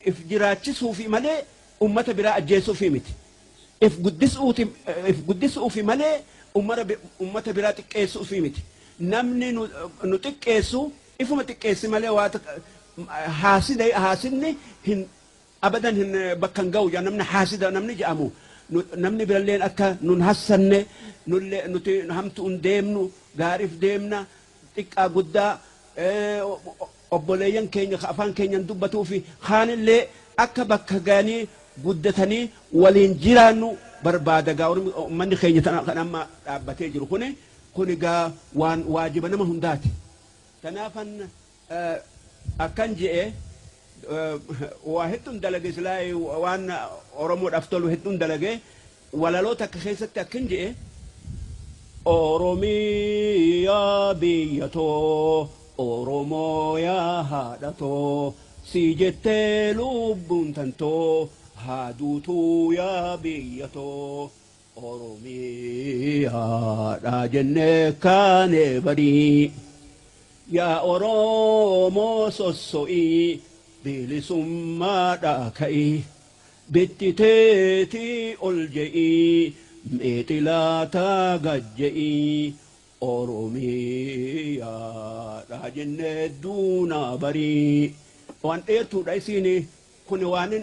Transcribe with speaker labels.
Speaker 1: if jiraachisuu fi malee ummata biraa ajjeesuu fi miti. If guddisuu fi malee ummata biraa xiqqeessuu fi miti. Namni nu xiqqeessu ifuma xiqqeessi malee waa haasidni hin abadan hin bakka hin ga'u. Namni haasida namni jedhamu namni biralleen akka nun hassanne nuti hamtu hin deemnu gaariif deemna xiqqaa guddaa obboleeyyan keenya afaan keenyan dubbatuu fi kaanillee akka bakka ga'anii guddatanii waliin jiraannu barbaada. Gaa ummanni keenya kan amma dhaabbatee jiru kun gaa waan waajiba nama hundaati. Kanaafan akkan je'e waa hedduun dalage silaa waan Oromoodhaaf tolu hedduun dalage walaloota akka keessatti akkan je'e Oromiyaa biyya too Oromoo yaa haadha too si jettee lubbuun tantoo haaduutuu yaa biyya too Oromiyaadha jennee kaanee barii yaa Oromoo sosso'ii bilisummaadha ka'ii bittiteetii ol je'ii meexilaataa gajje'ii Oromiyaadha jennee duunaa barii waan dheertuudha isiin kun waan